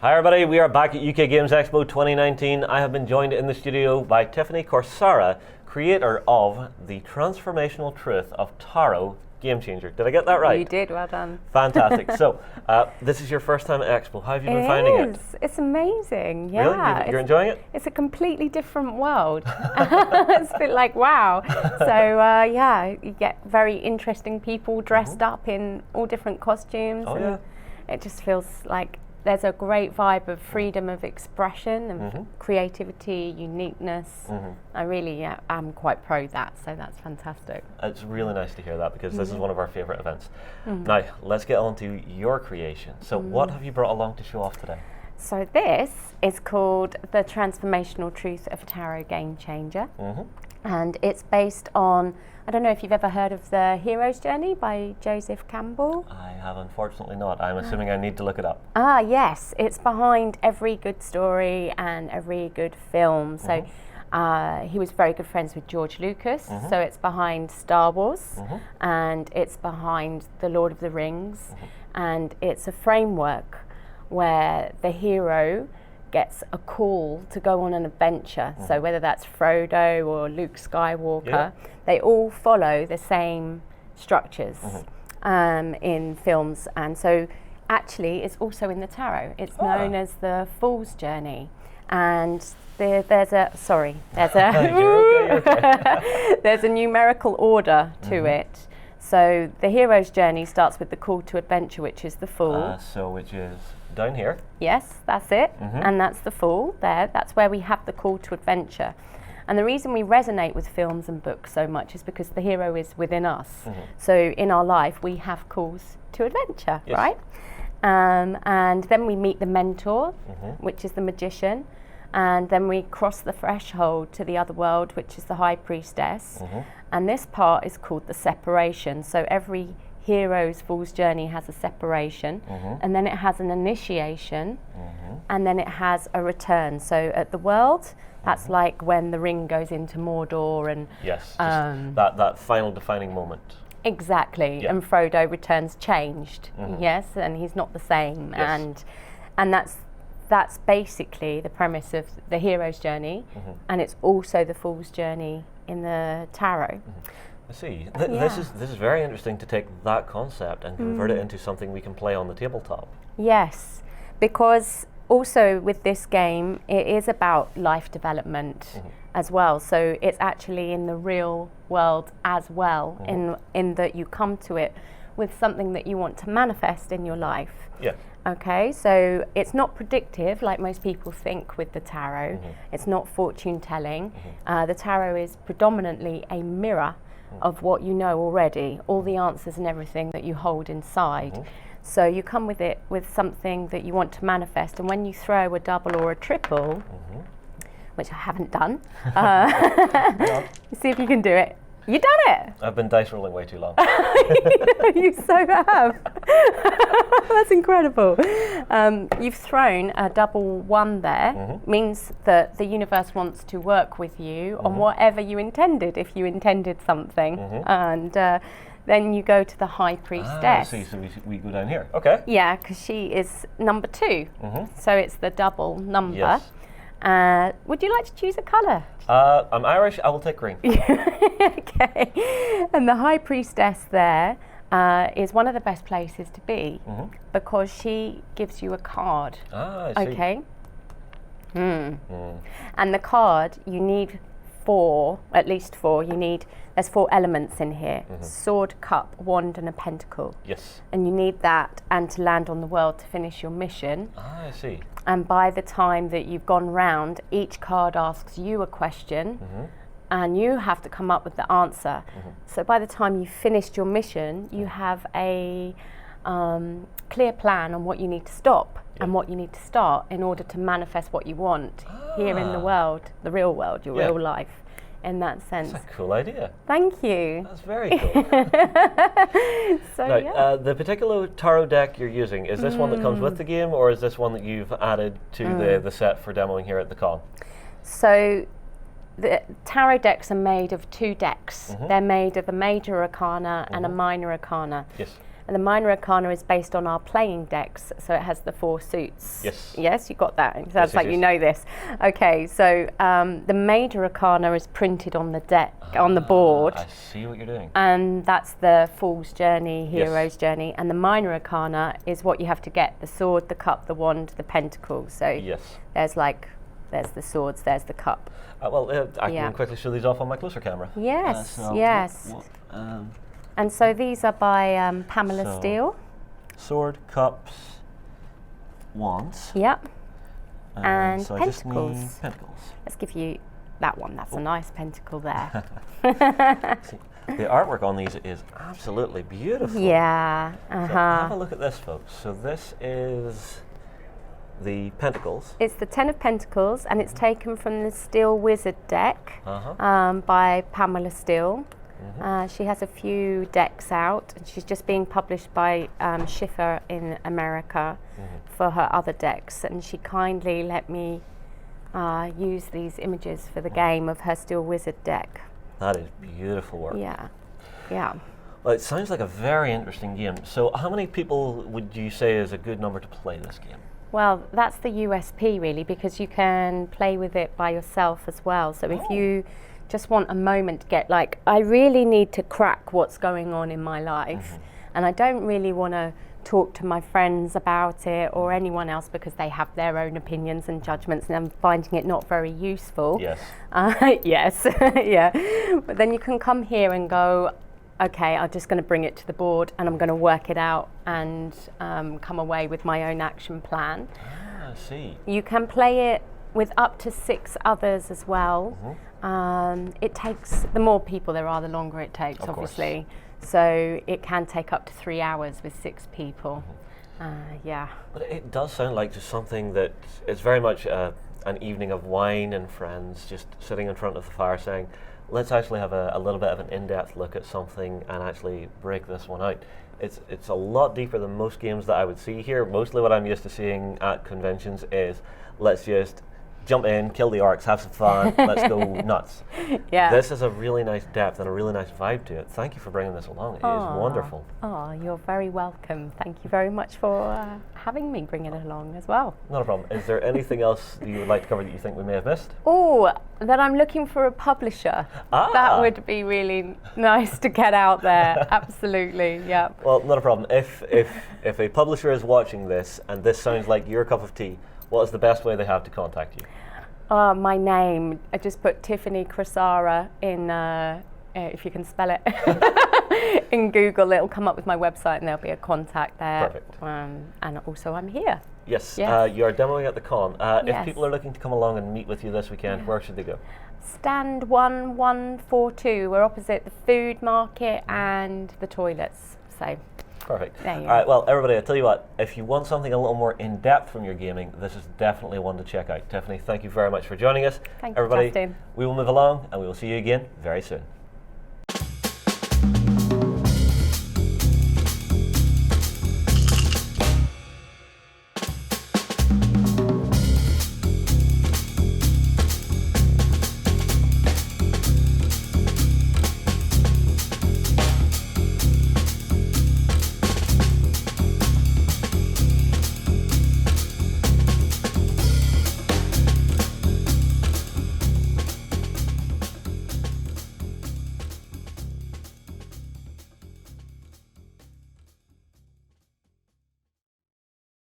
Hi everybody, we are back at UK Games Expo 2019. I have been joined in the studio by Tiffany Crosara, creator of the Transformational Truth of Tarot Game Changer. Did I get that right? You did, well done. Fantastic. So, this is your first time at Expo. How have you been finding it? It's amazing, yeah. Really? You're enjoying it? It's a completely different world. It's a bit like, wow. So, yeah, you get very interesting people dressed up in all different costumes. Oh, yeah. It just feels like there's a great vibe of freedom of expression and creativity, uniqueness. I really am quite pro that, so that's fantastic. It's really nice to hear that because this is one of our favourite events. Now, let's get on to your creation. So what have you brought along to show off today? So this is called the Transformational Truth of Tarot Game Changer. And it's based on, I don't know if you've ever heard of The Hero's Journey by Joseph Campbell. I have unfortunately not. I'm assuming I need to look it up. Ah, yes. It's behind every good story and every good film. So he was very good friends with George Lucas. So it's behind Star Wars and it's behind The Lord of the Rings. And it's a framework where the hero gets a call to go on an adventure. So whether that's Frodo or Luke Skywalker, they all follow the same structures in films. And so actually it's also in the tarot. It's known as the Fool's Journey. And there's a You're okay. there's a numerical order to it. So the hero's journey starts with the call to adventure, which is the Fool. So which is down here. Yes, that's it. And that's the Fool there. That's where we have the call to adventure. And the reason we resonate with films and books so much is because the hero is within us. So in our life, we have calls to adventure, right? And then we meet the mentor, which is the magician. And then we cross the threshold to the other world, which is the high priestess. And this part is called the separation. So every hero's fool's journey has a separation, and then it has an initiation, and then it has a return. So at the world, that's like when the ring goes into Mordor and that final defining moment. Exactly, and Frodo returns changed, yes, and he's not the same, and that's basically the premise of the hero's journey, and it's also the fool's journey in the tarot. I see. This is very interesting to take that concept and convert it into something we can play on the tabletop. Yes, because also with this game, it is about life development as well. So it's actually in the real world as well, in that you come to it with something that you want to manifest in your life. Yeah. Okay, so it's not predictive like most people think with the tarot. It's not fortune telling. The tarot is predominantly a mirror of what you know already, all the answers and everything that you hold inside. So you come with it with something that you want to manifest, and when you throw a double or a triple, which I haven't done, see if you can do it. You done it! I've been dice rolling way too long. You so have. That's incredible. You've thrown a double one there. Means that the universe wants to work with you on whatever you intended, if you intended something. And then you go to the high priestess. So we go down here. Okay. Yeah, because she is number 2. So it's the double number. Yes. Would you like to choose a colour? I'm Irish, I will take green. Okay. And the high priestess there is one of the best places to be because she gives you a card. I see. Okay. And the card, you need 4, at least 4. There's 4 elements in here: sword, cup, wand, and a pentacle. Yes. And you need that and to land on the world to finish your mission. I see. And by the time that you've gone round, each card asks you a question and you have to come up with the answer. So by the time you've finished your mission, you have a clear plan on what you need to stop and what you need to start in order to manifest what you want here in the world, the real world, your real life. In that sense. That's a cool idea. Thank you. That's very cool. So now, the particular tarot deck you're using, is this one that comes with the game, or is this one that you've added to the set for demoing here at the con? So the tarot decks are made of 2 decks. They're made of a major arcana and a minor arcana. Yes. And the minor arcana is based on our playing decks, so it has the 4 suits. Yes. Yes, you got that. It sounds Yes, like yes, you yes. know this. Okay, so the major arcana is printed on the deck, on the board. I see what you're doing. And that's the Fool's Journey, Hero's Yes. Journey. And the minor arcana is what you have to get: the sword, the cup, the wand, the pentacle. So Yes. there's the swords, there's the cup. I Yeah. can quickly show these off on my closer camera. Yes, So yes. what, And so these are by Pamela So- Steele. sword, cups, wands. Yep. And so I just need pentacles. pentacles. Let's give you that one. That's a nice pentacle there. See, the artwork on these is absolutely beautiful. Yeah. So have a Uh-huh. look at this, folks. So this is the pentacles. It's the 10 of Pentacles, and it's taken from the Steel Wizard deck Uh-huh. by Pamela Steele. She has a few decks out, and she's just being published by Schiffer in America for her other decks. And she kindly let me use these images for the game of her Steel Wizard deck. That is beautiful work. Yeah, yeah. Well, it sounds like a very interesting game. So how many people would you say is a good number to play this game? Well, that's the USP really, because you can play with it by yourself as well. So if you just want a moment to get like, I really need to crack what's going on in my life, and I don't really want to talk to my friends about it or anyone else because they have their own opinions and judgments, and I'm finding it not very useful. Yes. Yes, yeah. But then you can come here and go, okay, I'm just going to bring it to the board and I'm going to work it out and come away with my own action plan. I see. You can play it with up to 6 others as well. It takes, the more people there are, the longer it takes, Of course. obviously. So it can take up to 3 hours with 6 people. Yeah. But it does sound like just something that it's very much an evening of wine and friends, just sitting in front of the fire saying, let's actually have a little bit of an in-depth look at something and actually break this one out. It's a lot deeper than most games that I would see here. Mostly what I'm used to seeing at conventions is, let's just jump in, kill the orcs, have some fun, let's go nuts. Yeah. This is a really nice depth and a really nice vibe to it. Thank you for bringing this along. It is wonderful. Oh, you're very welcome. Thank you very much for having me bring it along as well. Not a problem. Is there anything else that you would like to cover that you think we may have missed? Oh, that I'm looking for a publisher. That would be really nice to get out there. Absolutely, yeah. Well, not a problem. If a publisher is watching this and this sounds like your cup of tea, what is the best way they have to contact you? My name, I just put Tiffany Crosara in, if you can spell it, in Google. It'll come up with my website and there'll be a contact there. Perfect. And also I'm here. Yes, Yes. you are demoing at the con. If Yes. people are looking to come along and meet with you this weekend, where should they go? Stand 1142. We're opposite the food market and the toilets. So Perfect. there you All go. right, well, everybody, I tell you what, if you want something a little more in-depth from your gaming, this is definitely one to check out. Tiffany, thank you very much for joining us. Thank you, Everybody, Justin. we will move along and we will see you again very soon.